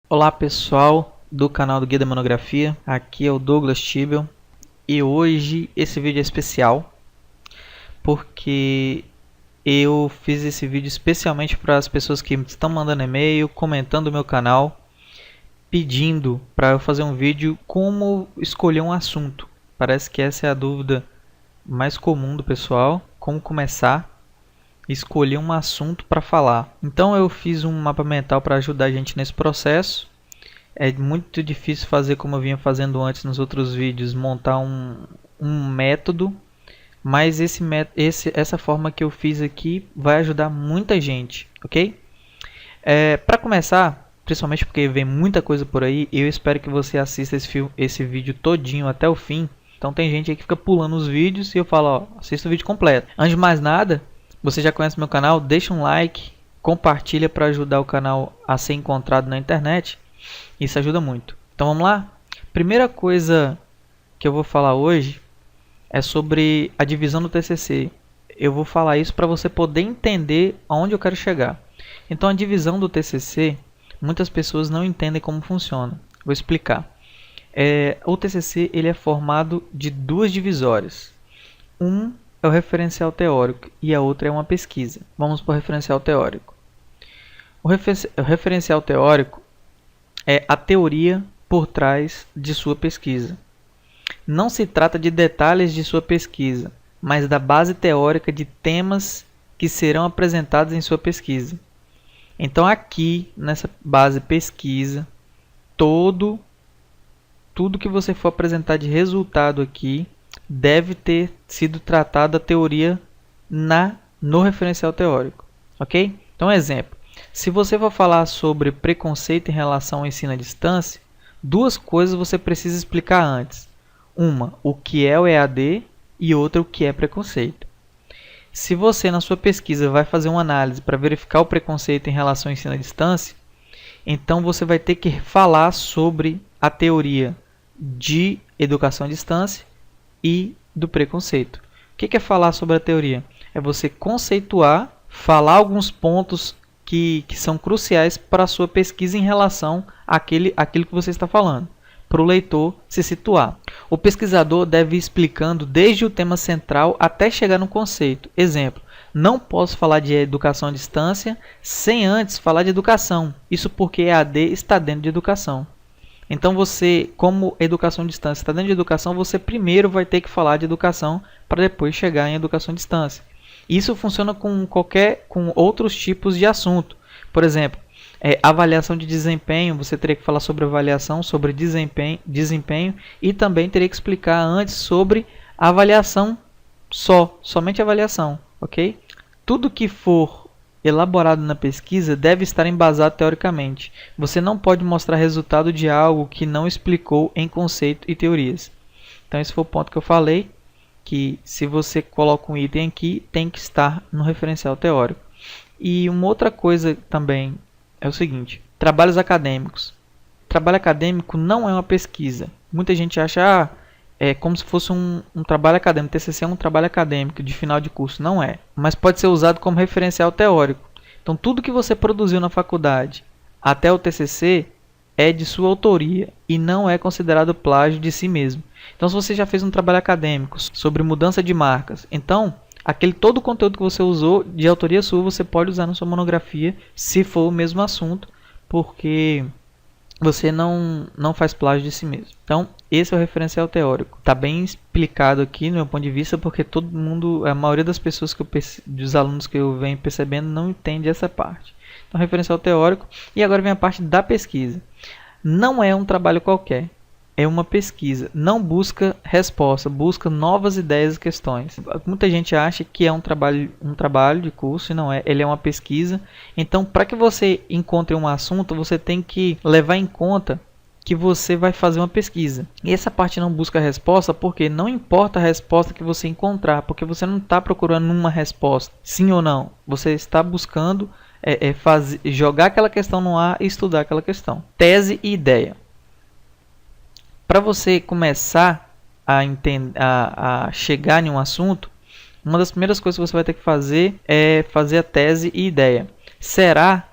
Olá pessoal do canal do Guia da Monografia, aqui é o Douglas Tibel e hoje esse vídeo é especial porque eu fiz esse vídeo especialmente para as pessoas que estão mandando e-mail, comentando o meu canal, pedindo para eu fazer um vídeo como escolher um assunto. Parece que essa é a dúvida mais comum do pessoal, como começar a escolher um assunto para falar. Então eu fiz um mapa mental para ajudar a gente nesse processo. É muito difícil fazer como eu vinha fazendo antes nos outros vídeos, montar um método, mas essa forma que eu fiz aqui vai ajudar muita gente, ok? Para começar, principalmente porque vem muita coisa por aí, eu espero que você assista esse vídeo todinho até o fim. Então tem gente aí que fica pulando os vídeos e eu falo, ó, assista o vídeo completo. Antes de mais nada, você já conhece meu canal, deixa um like, compartilha para ajudar o canal a ser encontrado na internet. Isso ajuda muito. Então vamos lá? Primeira coisa que eu vou falar hoje é sobre a divisão do TCC. Eu vou falar isso para você poder entender aonde eu quero chegar. Então a divisão do TCC, muitas pessoas não entendem como funciona. Vou explicar. O TCC ele é formado de duas divisórias. Um é o referencial teórico e a outra é uma pesquisa. Vamos para o referencial teórico. O referencial teórico é a teoria por trás de sua pesquisa. Não se trata de detalhes de sua pesquisa, mas da base teórica de temas que serão apresentados em sua pesquisa. Então aqui, nessa base pesquisa, tudo que você for apresentar de resultado aqui, deve ter sido tratado a teoria no referencial teórico. Ok? Então, exemplo. Se você for falar sobre preconceito em relação ao ensino à distância, duas coisas você precisa explicar antes. Uma, o que é o EAD e outra, o que é preconceito. Se você, na sua pesquisa, vai fazer uma análise para verificar o preconceito em relação ao ensino à distância, então você vai ter que falar sobre a teoria de educação à distância e do preconceito. O que é falar sobre a teoria? É você conceituar, falar alguns pontos que são cruciais para a sua pesquisa em relação àquilo que você está falando, para o leitor se situar. O pesquisador deve ir explicando desde o tema central até chegar no conceito. Exemplo, não posso falar de educação à distância sem antes falar de educação. Isso porque EAD está dentro de educação. Então você, como educação à distância está dentro de educação, você primeiro vai ter que falar de educação para depois chegar em educação à distância. Isso funciona com outros tipos de assunto. Por exemplo, avaliação de desempenho, você teria que falar sobre avaliação, sobre desempenho e também teria que explicar antes sobre avaliação somente avaliação, ok? Tudo que for elaborado na pesquisa deve estar embasado teoricamente. Você não pode mostrar resultado de algo que não explicou em conceito e teorias. Então esse foi o ponto que eu falei, que se você coloca um item aqui, tem que estar no referencial teórico. E uma outra coisa também é o seguinte, trabalhos acadêmicos. Trabalho acadêmico não é uma pesquisa. Muita gente acha, é como se fosse um trabalho acadêmico. TCC é um trabalho acadêmico de final de curso. Não é, mas pode ser usado como referencial teórico. Então tudo que você produziu na faculdade até o TCC é de sua autoria e não é considerado plágio de si mesmo. Então, se você já fez um trabalho acadêmico sobre mudança de marcas, então todo o conteúdo que você usou de autoria sua, você pode usar na sua monografia, se for o mesmo assunto, porque você não faz plágio de si mesmo. Então, esse é o referencial teórico. Está bem explicado aqui no meu ponto de vista, porque a maioria das pessoas dos alunos que eu venho percebendo não entende essa parte. Então, referencial teórico. E agora vem a parte da pesquisa. Não é um trabalho qualquer. É uma pesquisa. Não busca resposta, busca novas ideias e questões. Muita gente acha que é um trabalho de curso e não é. Ele é uma pesquisa. Então, para que você encontre um assunto, você tem que levar em conta que você vai fazer uma pesquisa. E essa parte não busca resposta porque não importa a resposta que você encontrar, porque você não está procurando uma resposta, sim ou não. Você está buscando jogar aquela questão no ar e estudar aquela questão. Tese e ideia. Para você começar a chegar em um assunto, uma das primeiras coisas que você vai ter que fazer é fazer a tese e ideia. Será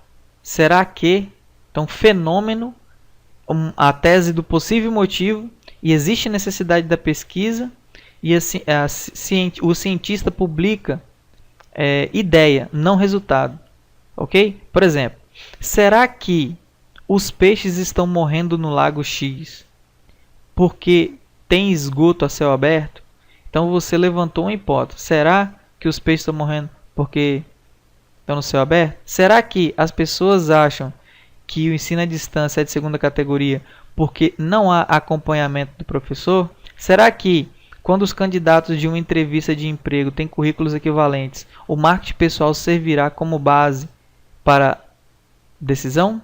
que, então, fenômeno a tese do possível motivo e existe necessidade da pesquisa, e o cientista publica ideia, não resultado. Ok? Por exemplo, será que os peixes estão morrendo no lago X porque tem esgoto a céu aberto? Então você levantou uma hipótese. Será que os peixes estão morrendo porque estão no céu aberto? Será que as pessoas acham que o ensino à distância é de segunda categoria porque não há acompanhamento do professor? Será que quando os candidatos de uma entrevista de emprego têm currículos equivalentes, o marketing pessoal servirá como base para decisão?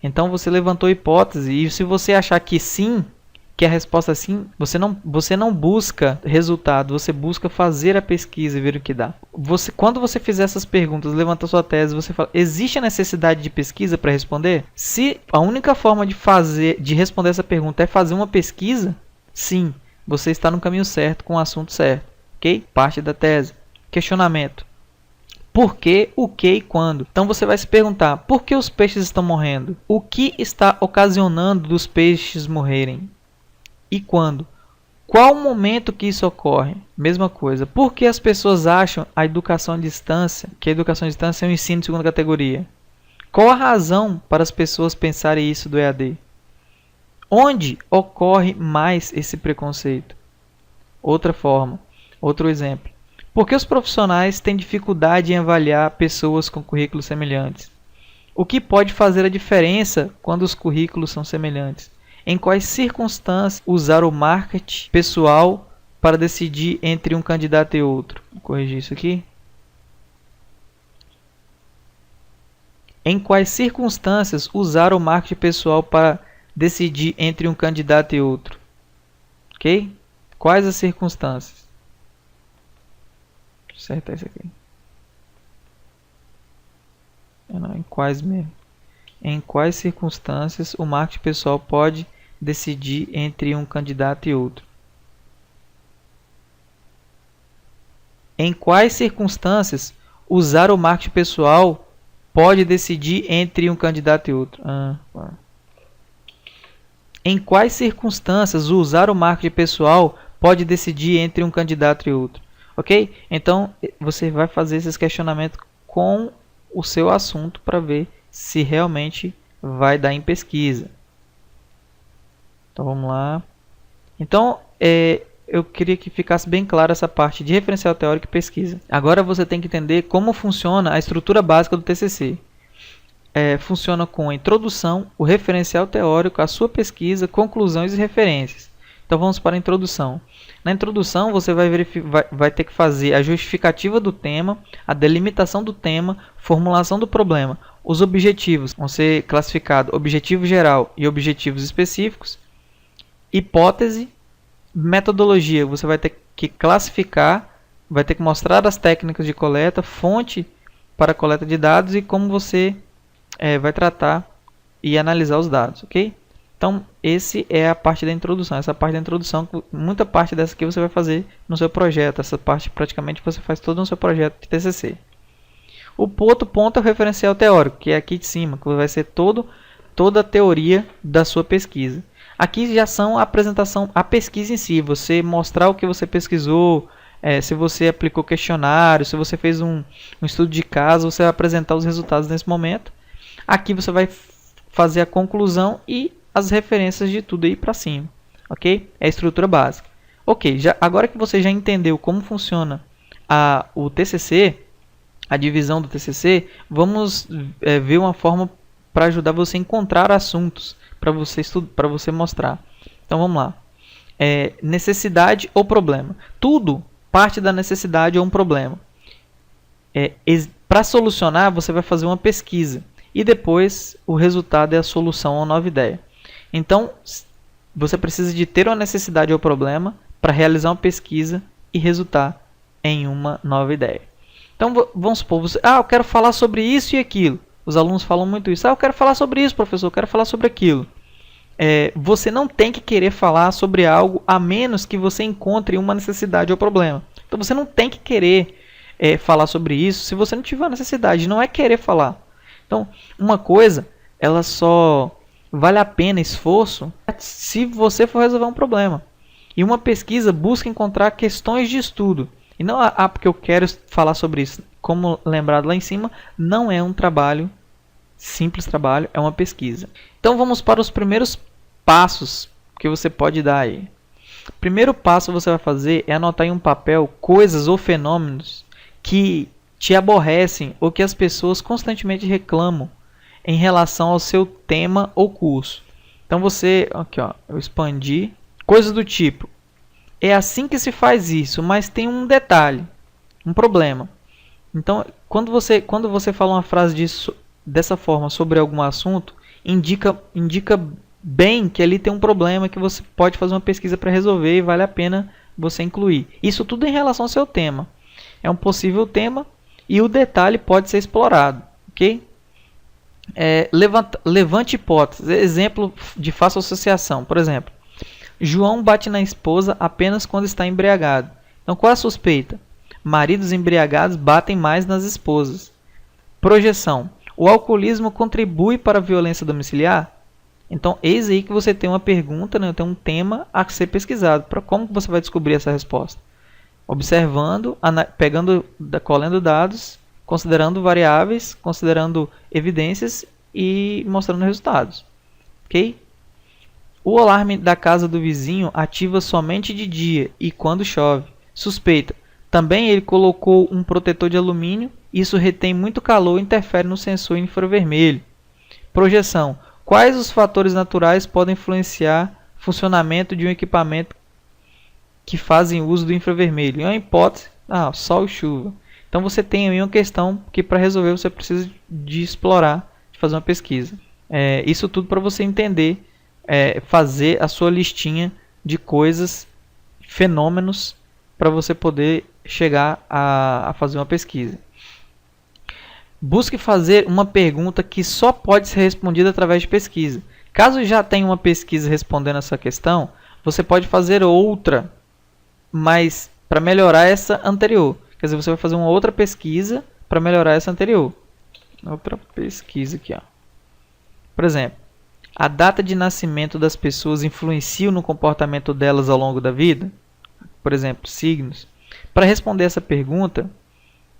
Então você levantou a hipótese, e se você achar que sim, que a resposta é sim, você não busca resultado, você busca fazer a pesquisa e ver o que dá. Quando você fizer essas perguntas, levanta sua tese, você fala, existe a necessidade de pesquisa para responder? Se a única forma de responder essa pergunta é fazer uma pesquisa, sim, você está no caminho certo, com o assunto certo. Ok? Parte da tese. Questionamento. Por que, o que e quando? Então você vai se perguntar, por que os peixes estão morrendo? O que está ocasionando dos peixes morrerem? E quando? Qual o momento que isso ocorre? Mesma coisa. Por que as pessoas acham que a educação à distância é um ensino de segunda categoria? Qual a razão para as pessoas pensarem isso do EAD? Onde ocorre mais esse preconceito? Outra forma, outro exemplo. Por que os profissionais têm dificuldade em avaliar pessoas com currículos semelhantes? O que pode fazer a diferença quando os currículos são semelhantes? Em quais circunstâncias usar o marketing pessoal para decidir entre um candidato e outro? Vou corrigir isso aqui. Em quais circunstâncias usar o marketing pessoal para decidir entre um candidato e outro? Ok? Quais as circunstâncias? Deixa eu acertar isso aqui. Não, em quais mesmo? Em quais circunstâncias o marketing pessoal pode decidir entre um candidato e outro? Em quais circunstâncias usar o marketing pessoal pode decidir entre um candidato e outro? Em quais circunstâncias usar o marketing pessoal pode decidir entre um candidato e outro? Ok? Então, você vai fazer esses questionamentos com o seu assunto para ver se realmente vai dar em pesquisa. Então, vamos lá. Então, eu queria que ficasse bem clara essa parte de referencial teórico e pesquisa. Agora você tem que entender como funciona a estrutura básica do TCC. Funciona com a introdução, o referencial teórico, a sua pesquisa, conclusões e referências. Então vamos para a introdução. Na introdução você vai ter que fazer a justificativa do tema, a delimitação do tema, formulação do problema. Os objetivos vão ser classificados objetivo geral e objetivos específicos. Hipótese, metodologia, você vai ter que classificar, vai ter que mostrar as técnicas de coleta, fonte para a coleta de dados e como você vai tratar e analisar os dados, ok? Então, esse é a parte da introdução. Essa parte da introdução, muita parte dessa aqui você vai fazer no seu projeto. Essa parte praticamente você faz todo no seu projeto de TCC. O outro ponto é o referencial teórico, que é aqui de cima, que vai ser toda a teoria da sua pesquisa. Aqui já são a apresentação, a pesquisa em si, você mostrar o que você pesquisou, se você aplicou questionário, se você fez um estudo de caso, você vai apresentar os resultados nesse momento. Aqui você vai fazer a conclusão e as referências de tudo aí para cima, ok? É a estrutura básica. Ok, agora que você já entendeu como funciona o TCC, a divisão do TCC, vamos ver uma forma para ajudar você a encontrar assuntos para você mostrar. Então vamos lá. Necessidade ou problema. Tudo parte da necessidade ou um problema. Para solucionar, você vai fazer uma pesquisa. E depois o resultado é a solução ou nova ideia. Então, você precisa de ter uma necessidade ou problema para realizar uma pesquisa e resultar em uma nova ideia. Então, vamos supor, eu quero falar sobre isso e aquilo. Os alunos falam muito isso. Eu quero falar sobre isso, professor, eu quero falar sobre aquilo. Você não tem que querer falar sobre algo a menos que você encontre uma necessidade ou problema. Então, você não tem que querer falar sobre isso se você não tiver necessidade. Não é querer falar. Então, uma coisa, ela só vale a pena esforço se você for resolver um problema. E uma pesquisa busca encontrar questões de estudo. E não porque eu quero falar sobre isso. Como lembrado lá em cima, não é um trabalho, simples trabalho, é uma pesquisa. Então vamos para os primeiros passos que você pode dar aí. O primeiro passo que você vai fazer é anotar em um papel coisas ou fenômenos que te aborrecem ou que as pessoas constantemente reclamam em relação ao seu tema ou curso. Então você, aqui ó, eu expandi, coisas do tipo, é assim que se faz isso, mas tem um detalhe, um problema. Então, quando você fala uma frase dessa forma sobre algum assunto, indica bem que ali tem um problema que você pode fazer uma pesquisa para resolver e vale a pena você incluir. Isso tudo em relação ao seu tema. É um possível tema e o detalhe pode ser explorado, ok? Levante hipóteses. Exemplo de fácil associação. Por exemplo, João bate na esposa apenas quando está embriagado. Então, qual é a suspeita? Maridos embriagados batem mais nas esposas. Projeção. O alcoolismo contribui para a violência domiciliar? Então, eis aí que você tem uma pergunta, né? Tem um tema a ser pesquisado. Para como você vai descobrir essa resposta? Observando, colhendo dados, considerando variáveis, considerando evidências e mostrando resultados. Ok? O alarme da casa do vizinho ativa somente de dia e quando chove. Suspeita. Também ele colocou um protetor de alumínio. Isso retém muito calor e interfere no sensor infravermelho. Projeção. Quais os fatores naturais podem influenciar o funcionamento de um equipamento que fazem uso do infravermelho? Em uma hipótese, sol e chuva. Então você tem aí uma questão que para resolver você precisa de explorar, de fazer uma pesquisa. Isso tudo para você entender, fazer a sua listinha de coisas, fenômenos, para você poder chegar a fazer uma pesquisa. Busque fazer uma pergunta que só pode ser respondida através de pesquisa. Caso já tenha uma pesquisa respondendo essa questão, você pode fazer outra, mas para melhorar essa anterior. Quer dizer, você vai fazer uma outra pesquisa para melhorar essa anterior. Outra pesquisa aqui, ó. Por exemplo, a data de nascimento das pessoas influencia no comportamento delas ao longo da vida? Por exemplo, signos. Para responder essa pergunta,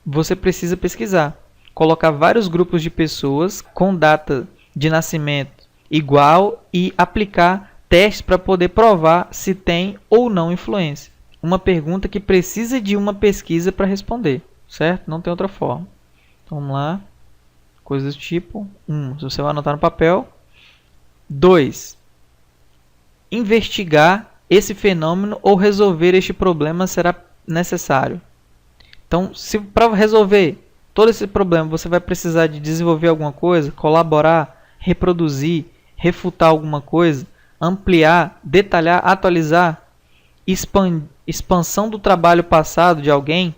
você precisa pesquisar. Colocar vários grupos de pessoas com data de nascimento igual e aplicar testes para poder provar se tem ou não influência. Uma pergunta que precisa de uma pesquisa para responder, certo? Não tem outra forma. Então, vamos lá. Coisas do tipo 1. Você vai anotar no papel. 2. Investigar esse fenômeno ou resolver este problema será necessário. Então, se para resolver todo esse problema você vai precisar de desenvolver alguma coisa, colaborar, reproduzir, refutar alguma coisa, ampliar, detalhar, atualizar, expansão do trabalho passado de alguém,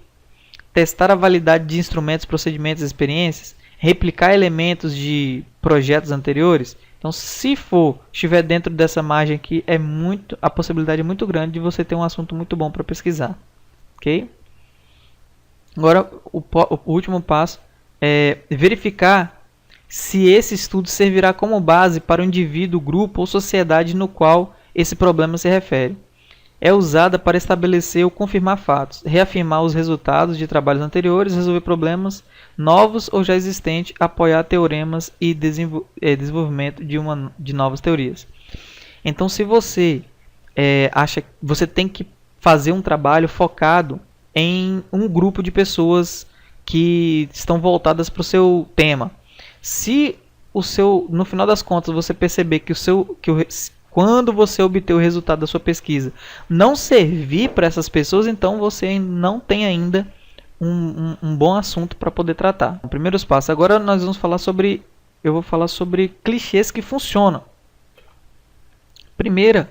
testar a validade de instrumentos, procedimentos e experiências, replicar elementos de projetos anteriores. Então, se estiver dentro dessa margem aqui, a possibilidade é muito grande de você ter um assunto muito bom para pesquisar. Ok? Agora, o último passo é verificar se esse estudo servirá como base para o indivíduo, grupo ou sociedade no qual esse problema se refere. É usada para estabelecer ou confirmar fatos, reafirmar os resultados de trabalhos anteriores, resolver problemas novos ou já existentes, apoiar teoremas e desenvolvimento de novas teorias. Então, se você acha que você tem que fazer um trabalho focado em um grupo de pessoas que estão voltadas para o seu tema. Se no final das contas você perceber que quando você obter o resultado da sua pesquisa não servir para essas pessoas, então você não tem ainda um bom assunto para poder tratar. Primeiros passos. Agora eu vou falar sobre clichês que funcionam. Primeiro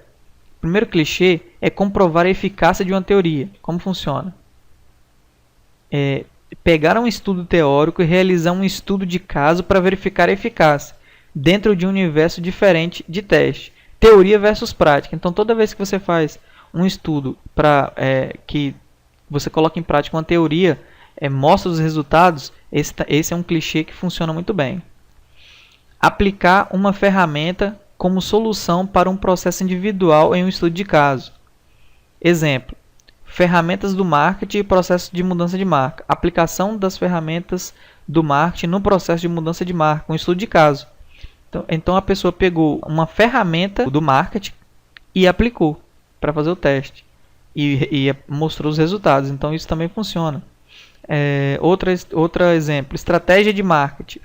clichê é comprovar a eficácia de uma teoria. Como funciona? Pegar um estudo teórico e realizar um estudo de caso para verificar a eficácia dentro de um universo diferente de teste. Teoria versus prática. Então, toda vez que você faz um estudo que você coloca em prática uma teoria, mostra os resultados, esse é um clichê que funciona muito bem. Aplicar uma ferramenta como solução para um processo individual em um estudo de caso. Exemplo: ferramentas do marketing e processo de mudança de marca. Aplicação das ferramentas do marketing no processo de mudança de marca, um estudo de caso. Então a pessoa pegou uma ferramenta do marketing e aplicou para fazer o teste. E mostrou os resultados. Então isso também funciona. Outro exemplo: estratégia de marketing,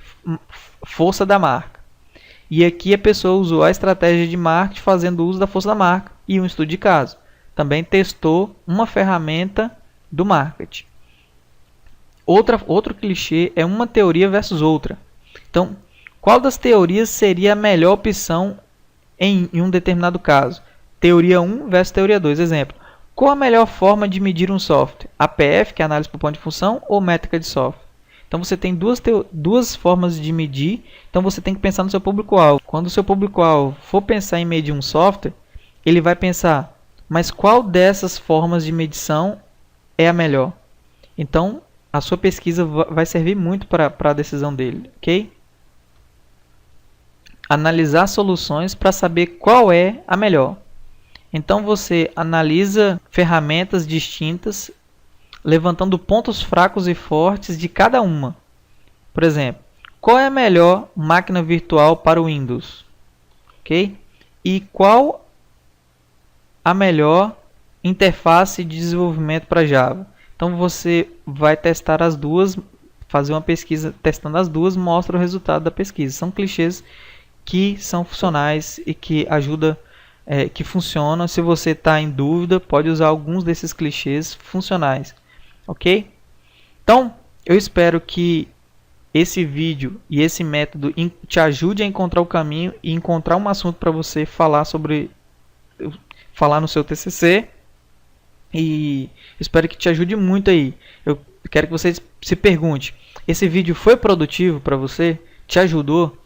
força da marca. E aqui a pessoa usou a estratégia de marketing fazendo uso da força da marca e um estudo de caso. Também testou uma ferramenta do marketing. Outro clichê é uma teoria versus outra. Então, qual das teorias seria a melhor opção em um determinado caso? Teoria 1 versus teoria 2. Exemplo: qual a melhor forma de medir um software? APF, que é análise por ponto de função, ou métrica de software? Então você tem duas formas de medir, então você tem que pensar no seu público-alvo. Quando o seu público-alvo for pensar em medir um software, ele vai pensar: mas qual dessas formas de medição é a melhor? Então a sua pesquisa vai servir muito para a decisão dele, ok? Analisar soluções para saber qual é a melhor. Então você analisa ferramentas distintas, levantando pontos fracos e fortes de cada uma. Por exemplo, qual é a melhor máquina virtual para o Windows? Ok? E qual a melhor interface de desenvolvimento para Java? Então você vai testar as duas, fazer uma pesquisa testando as duas, mostra o resultado da pesquisa. São clichês que são funcionais e que ajudam, que funcionam. Se você está em dúvida, pode usar alguns desses clichês funcionais. Ok? Então, eu espero que esse vídeo e esse método te ajude a encontrar o caminho e encontrar um assunto para você falar no seu TCC. E espero que te ajude muito aí. Eu quero que você se pergunte: esse vídeo foi produtivo para você? Te ajudou?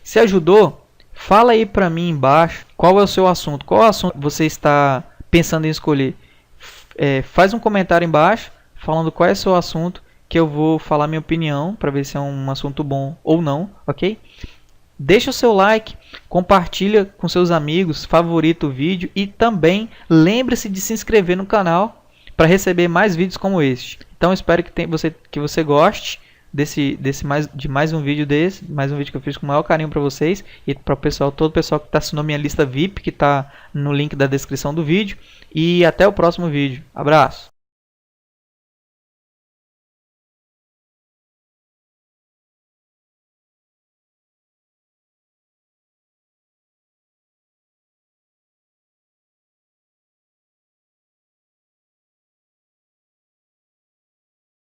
Se ajudou, fala aí para mim embaixo qual é o seu assunto. Qual assunto você está pensando em escolher? Faz um comentário embaixo falando qual é o seu assunto, que eu vou falar minha opinião para ver se é um assunto bom ou não, ok? Deixa o seu like, compartilha com seus amigos, favorita o vídeo e também lembre-se de se inscrever no canal para receber mais vídeos como este. Então espero que você goste de mais um vídeo mais um vídeo que eu fiz com o maior carinho para vocês e para todo o pessoal que está assinando minha lista VIP, que está no link da descrição do vídeo. E até o próximo vídeo. Abraço!